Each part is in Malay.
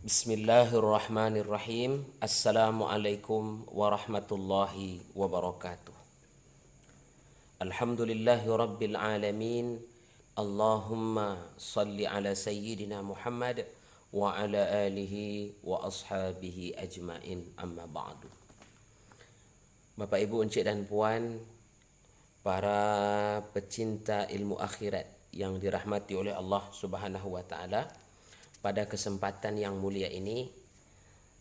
Bismillahirrahmanirrahim. Assalamualaikum warahmatullahi wabarakatuh. Alhamdulillahi rabbil alamin. Allahumma salli ala sayyidina Muhammad wa ala alihi wa ashabihi ajmain, amma ba'du. Bapak, Ibu, Encik dan Puan, para pecinta ilmu akhirat yang dirahmati oleh Allah Subhanahu wa taala, pada kesempatan yang mulia ini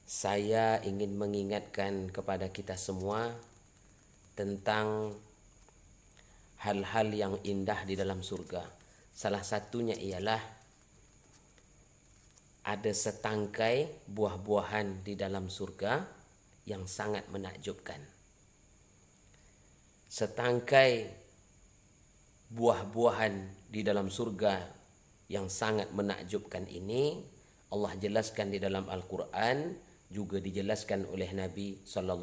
saya ingin mengingatkan kepada kita semua tentang hal-hal yang indah di dalam surga. Salah satunya ialah ada setangkai buah-buahan di dalam surga yang sangat menakjubkan. Setangkai buah-buahan di dalam surga yang sangat menakjubkan ini Allah jelaskan di dalam Al-Quran, juga dijelaskan oleh Nabi SAW.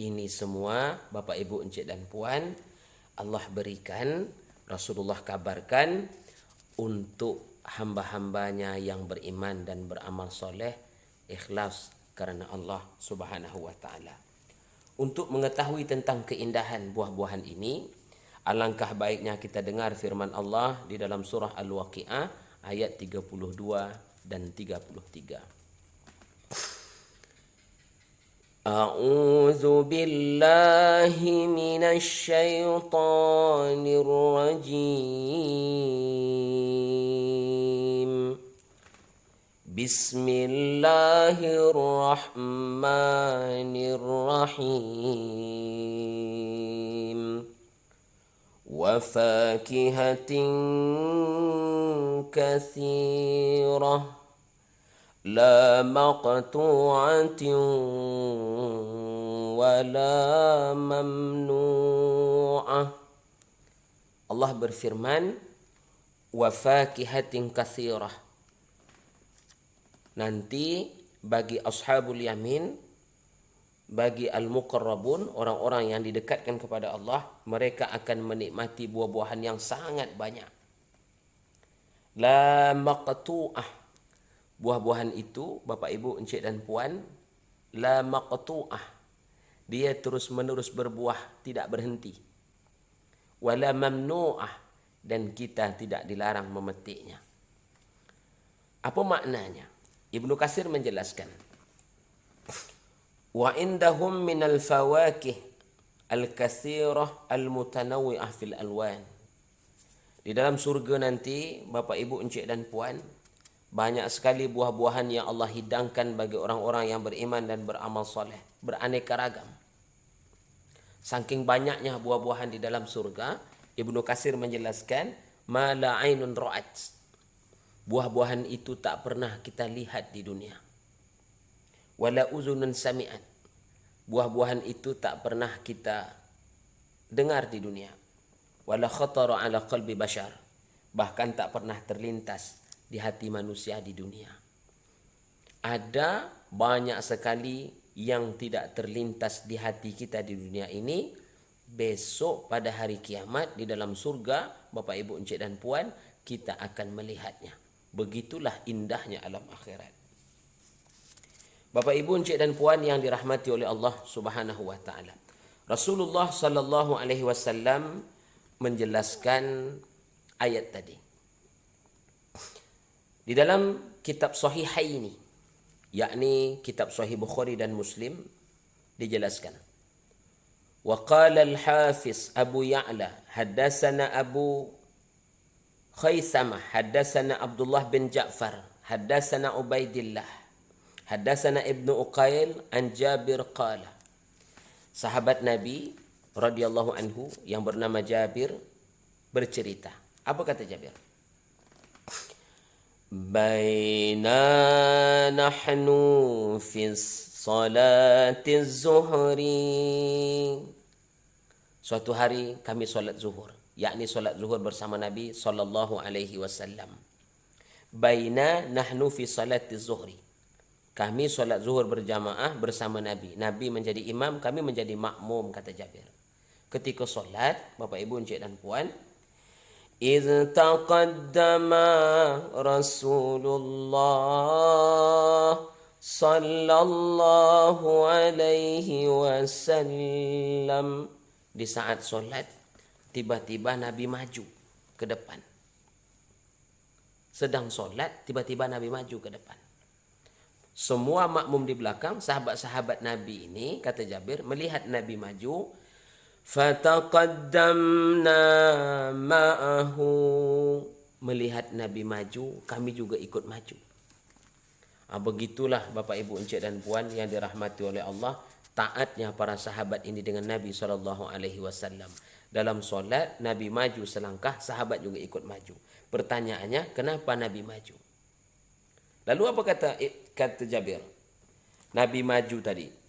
Ini semua Bapak, Ibu, Encik dan Puan, Allah berikan, Rasulullah kabarkan untuk hamba-hambanya yang beriman dan beramal soleh, ikhlas karena Allah Subhanahu wa taala. Untuk mengetahui tentang keindahan buah-buahan ini, alangkah baiknya kita dengar firman Allah di dalam surah Al-Waqi'ah ayat 32 dan 33. A'udzu billahi minasy syaithanir rajim. Bismillahirrahmanirrahim. وفاكهة كثيرة لا مقطوعة ولا ممنوعة. Allah berfirman, wafakihatin katsirah. Nanti bagi ashabul yamin, bagi al-muqarrabun, orang-orang yang didekatkan kepada Allah, mereka akan menikmati buah-buahan yang sangat banyak. La maqtu'ah. Buah-buahan itu, Bapak, Ibu, Encik dan Puan, la maqtu'ah. Dia terus-menerus berbuah, tidak berhenti. Wala mamnu'ah. Dan kita tidak dilarang memetiknya. Apa maknanya? Ibnu Katsir menjelaskan, wa indahum minal fawakih al-katsirah al-mutanawwi'ah fil alwan. Di dalam surga nanti, Bapak, Ibu, Encik dan Puan, banyak sekali buah-buahan yang Allah hidangkan bagi orang-orang yang beriman dan beramal soleh, beraneka ragam. Saking banyaknya buah-buahan di dalam surga, Ibnu Katsir menjelaskan, ma la ainun ra'at. Buah-buahan itu tak pernah kita lihat di dunia. Wala uzunun sami'at. Buah-buahan itu tak pernah kita dengar di dunia. Wala khatara ala qalbi bashar. Bahkan tak pernah terlintas di hati manusia di dunia. Ada banyak sekali yang tidak terlintas di hati kita di dunia ini. Besok pada hari kiamat di dalam surga, Bapak, Ibu, Encik dan Puan, kita akan melihatnya. Begitulah indahnya alam akhirat. Bapak, Ibu, Encik dan Puan yang dirahmati oleh Allah Subhanahu wa taala. Rasulullah sallallahu alaihi wasallam menjelaskan ayat tadi. Di dalam kitab Sahihaini, yakni kitab Sahih Bukhari dan Muslim, dijelaskan. Wa qala al-Hafiz Abu Ya'la haddatsana Abu Khaisamah haddatsana Abdullah bin Ja'far haddatsana Ubaidillah Haddatsana Ibnu Uqail an Jabir qala. Sahabat Nabi radhiyallahu anhu yang bernama Jabir bercerita. Apa kata Jabir? Baina nahnu fi salati zuhri. Suatu hari kami solat zuhur, yakni solat zuhur bersama Nabi sallallahu alaihi wasallam. Baina nahnu fi salati zuhri. Kami solat zuhur berjamaah bersama Nabi. Nabi menjadi imam, kami menjadi makmum, kata Jabir. Ketika solat, Bapak, Ibu, Encik dan Puan, إذ تقدم رسول الله صلى الله عليه wasallam. Di saat solat, tiba-tiba Nabi maju ke depan. Sedang solat, tiba-tiba Nabi maju ke depan. Semua makmum di belakang, sahabat-sahabat Nabi ini, kata Jabir, melihat Nabi maju. Fataqaddamna ma'ahu. Melihat Nabi maju, kami juga ikut maju. Begitulah Bapak Ibu Encik dan Puan yang dirahmati oleh Allah, taatnya para sahabat ini dengan Nabi SAW. Dalam solat, Nabi maju selangkah, sahabat juga ikut maju. Pertanyaannya, kenapa Nabi maju? Lalu apa kata Jabir? Nabi maju tadi.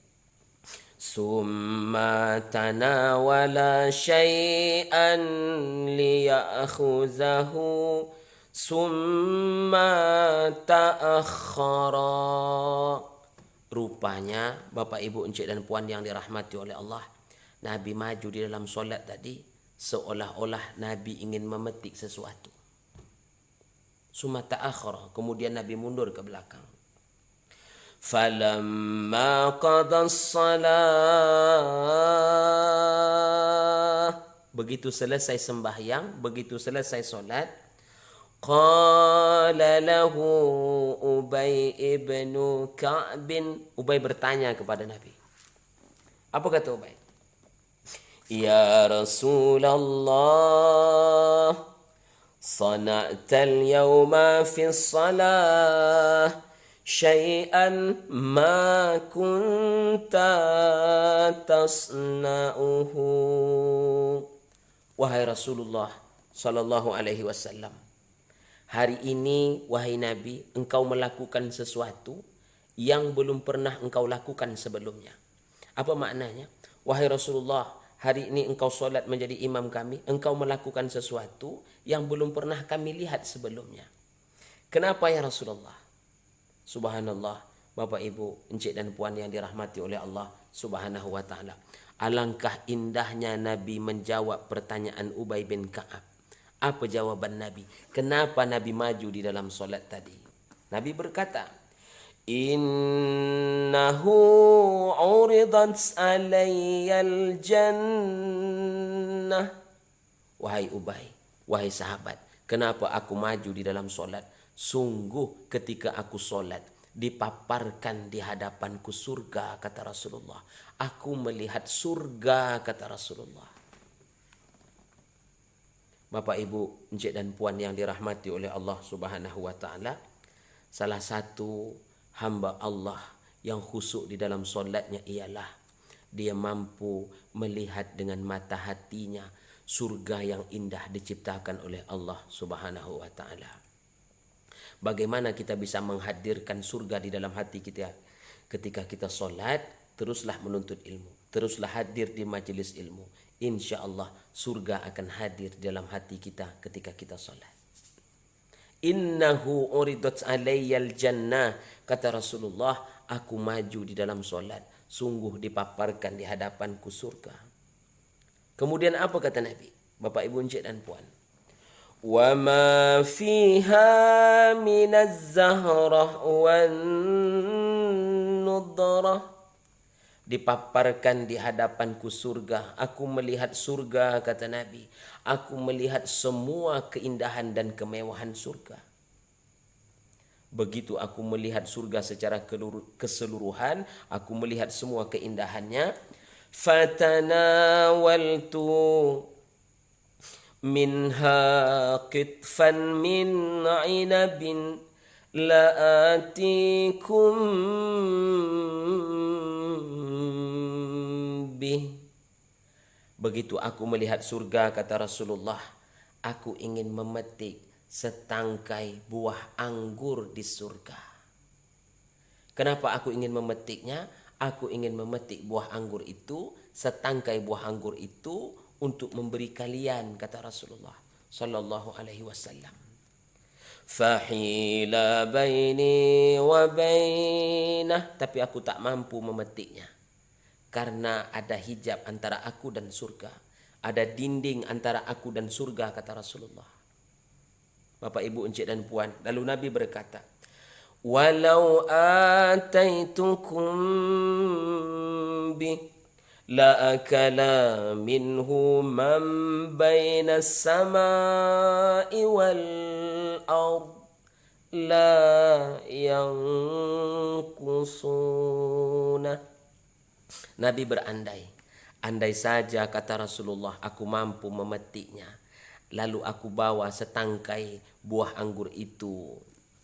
Summa tanawala syai'an liya'khuzahu summa ta'akhkhara. Rupanya Bapak Ibu Encik dan Puan yang dirahmati oleh Allah, Nabi maju di dalam solat tadi seolah-olah Nabi ingin memetik sesuatu. Summa ta'akhkhara, kemudian Nabi mundur ke belakang. Falamma qada as-salah, begitu selesai sembahyang, begitu selesai solat, qala lahu Ubay ibn Ka'b. Ubay bertanya kepada Nabi. Apa kata Ubay? Ya Rasulullah, sana'tal yawma fi salah syai'an ma kunta tasna'uhu. Wahai Rasulullah sallallahu alaihi wasallam, hari ini wahai Nabi, engkau melakukan sesuatu yang belum pernah engkau lakukan sebelumnya. Apa maknanya? Wahai Rasulullah, hari ini engkau solat menjadi imam kami, engkau melakukan sesuatu yang belum pernah kami lihat sebelumnya. Kenapa ya Rasulullah? Subhanallah, Bapak Ibu, Encik dan Puan yang dirahmati oleh Allah Subhanahu wa taala. Alangkah indahnya Nabi menjawab pertanyaan Ubay bin Ka'ab. Apa jawaban Nabi? Kenapa Nabi maju di dalam solat tadi? Nabi berkata, Innahu uridat alayyal jannah. Wahai Ubay, wahai sahabat, kenapa aku maju di dalam solat? Sungguh ketika aku solat, dipaparkan di hadapanku surga, kata Rasulullah. Aku melihat surga, kata Rasulullah. Bapak Ibu, Encik dan Puan yang dirahmati oleh Allah Subhanahu wa taala, salah satu hamba Allah yang khusyuk di dalam solatnya ialah dia mampu melihat dengan mata hatinya surga yang indah diciptakan oleh Allah Subhanahu wa taala. Bagaimana kita bisa menghadirkan surga di dalam hati kita? Ketika kita solat, teruslah menuntut ilmu, teruslah hadir di majelis ilmu. Insya Allah surga akan hadir di dalam hati kita ketika kita solat. Innahu uridat alayyal jannah, kata Rasulullah, aku maju di dalam solat, sungguh dipaparkan di hadapanku surga. Kemudian apa kata Nabi? Bapak Ibu Encik dan Puan, wa ma fiha minaz zahrah wan nudrah. Dipaparkan di hadapanku surga. Aku melihat surga, kata Nabi. Aku melihat semua keindahan dan kemewahan surga. Begitu aku melihat surga secara keseluruhan, aku melihat semua keindahannya. Fatanawaltu minha qitfan min inabin la'atikum bih. Begitu aku melihat surga, kata Rasulullah, aku ingin memetik setangkai buah anggur di surga. Kenapa aku ingin memetiknya? Aku ingin memetik buah anggur itu, setangkai buah anggur itu untuk memberi kalian, kata Rasulullah sallallahu alaihi wasallam. Fahila baini wa bainah, tapi aku tak mampu memetiknya karena ada hijab antara aku dan surga, ada dinding antara aku dan surga, kata Rasulullah. Bapak Ibu, Encik dan Puan. Lalu Nabi berkata, "Walau ataitukum bi la akala minhu man baina samai wal ard la yankusuna." Nabi berandai, andai saja kata Rasulullah aku mampu memetiknya, lalu aku bawa setangkai buah anggur itu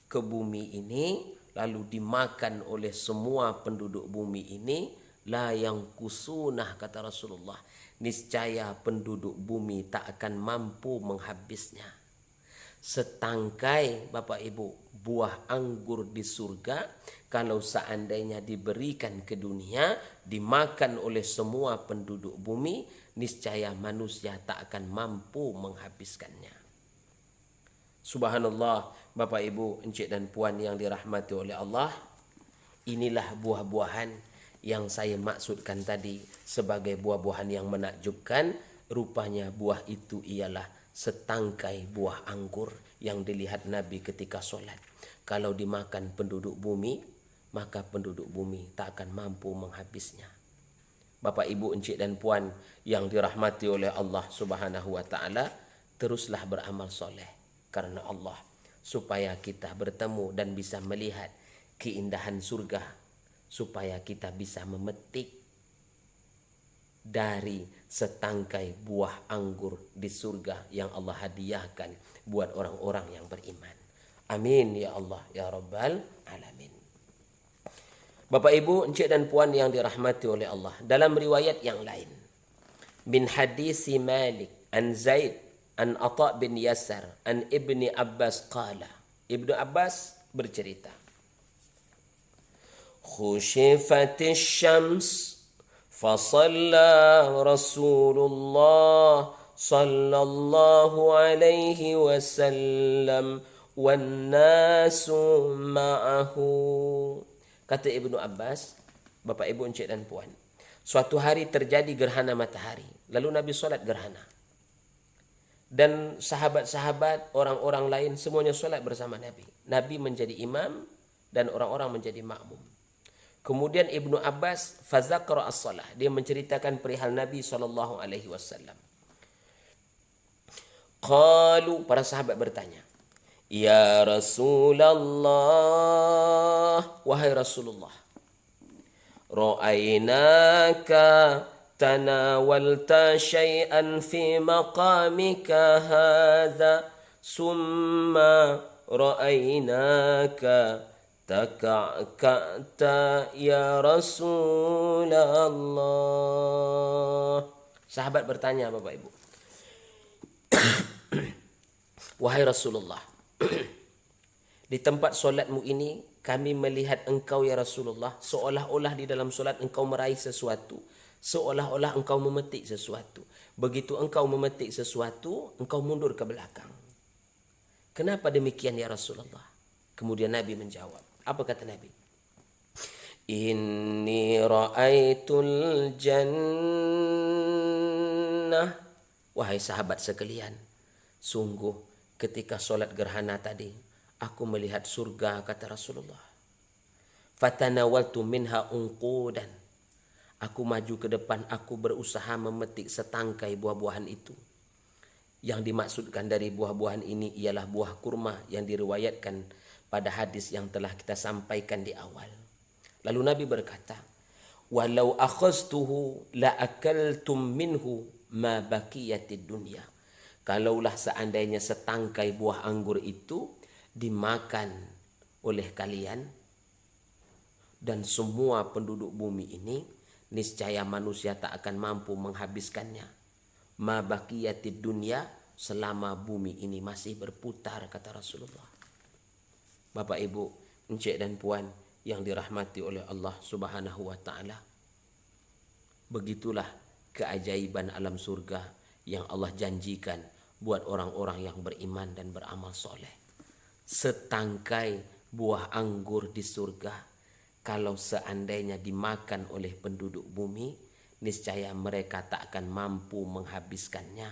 ke bumi ini, lalu dimakan oleh semua penduduk bumi ini, la yang kusunah kata Rasulullah, niscaya penduduk bumi tak akan mampu menghabisnya. Setangkai Bapak Ibu buah anggur di surga, kalau seandainya diberikan ke dunia, dimakan oleh semua penduduk bumi, niscaya manusia tak akan mampu menghabiskannya. Subhanallah, Bapak Ibu, Encik dan Puan yang dirahmati oleh Allah. Inilah buah-buahan yang saya maksudkan tadi sebagai buah-buahan yang menakjubkan. Rupanya buah itu ialah setangkai buah anggur yang dilihat Nabi ketika solat. Kalau dimakan penduduk bumi, maka penduduk bumi tak akan mampu menghabisnya. Bapak Ibu, Encik dan Puan yang dirahmati oleh Allah Subhanahu wa taala, teruslah beramal soleh karena Allah, supaya kita bertemu dan bisa melihat keindahan surga, supaya kita bisa memetik dari setangkai buah anggur di surga yang Allah hadiahkan buat orang-orang yang beriman. Amin ya Allah ya Rabbal Alamin. Bapak Ibu, Encik dan Puan yang dirahmati oleh Allah, dalam riwayat yang lain, min hadisi Malik an Zaid an Atha bin Yasar an Ibni Abbas qala, Ibnu Abbas bercerita, khushifatis syams fasalla Rasulullah sallallahu alaihi wasallam wan nasu ma'ahu. Kata Ibnu Abbas, Bapak Ibu, Encik dan Puan, suatu hari terjadi gerhana matahari, lalu Nabi solat gerhana. Dan sahabat-sahabat, orang-orang lain semuanya solat bersama Nabi. Nabi menjadi imam dan orang-orang menjadi makmum. Kemudian Ibnu Abbas fazakara as-salah, dia menceritakan perihal Nabi SAW. Qalu, para sahabat bertanya, ya Rasulullah, wahai Rasulullah, ra'ainaka tanawalta syai'an fi maqamika hadha summa ra'ainaka taka'ka'ta ya Rasulullah. Sahabat bertanya, Bapak Ibu, wahai Rasulullah, di tempat solatmu ini kami melihat engkau ya Rasulullah, seolah-olah di dalam solat engkau meraih sesuatu, seolah-olah engkau memetik sesuatu. Begitu engkau memetik sesuatu, engkau mundur ke belakang. Kenapa demikian ya Rasulullah? Kemudian Nabi menjawab. Apa kata Nabi? Inni ra'aitul jannah. Wahai sahabat sekalian, sungguh ketika solat gerhana tadi, aku melihat surga, kata Rasulullah. Fatanawaltu minha unqudan. Aku maju ke depan, aku berusaha memetik setangkai buah-buahan itu. Yang dimaksudkan dari buah-buahan ini ialah buah kurma yang diriwayatkan pada hadis yang telah kita sampaikan di awal. Lalu Nabi berkata, walau akhaztuhu la akaltum minhu ma baqiyatid dunya. Kalaulah seandainya setangkai buah anggur itu dimakan oleh kalian dan semua penduduk bumi ini, niscaya manusia tak akan mampu menghabiskannya. Ma baqiyatid dunya, selama bumi ini masih berputar, kata Rasulullah. Bapak Ibu, Encik dan Puan yang dirahmati oleh Allah Subhanahu wa taala, begitulah keajaiban alam surga yang Allah janjikan buat orang-orang yang beriman dan beramal soleh. Setangkai buah anggur di surga, kalau seandainya dimakan oleh penduduk bumi, niscaya mereka tak akan mampu menghabiskannya.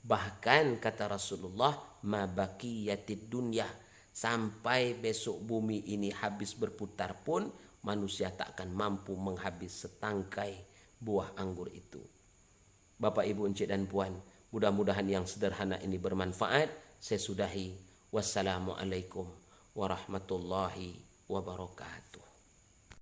Bahkan kata Rasulullah, ma baqiyatid dunya, sampai besok bumi ini habis berputar pun manusia tak akan mampu menghabis setangkai buah anggur itu. Bapak, Ibu, Encik dan Puan, mudah-mudahan yang sederhana ini bermanfaat. Saya sudahi. Wassalamualaikum warahmatullahi wabarakatuh.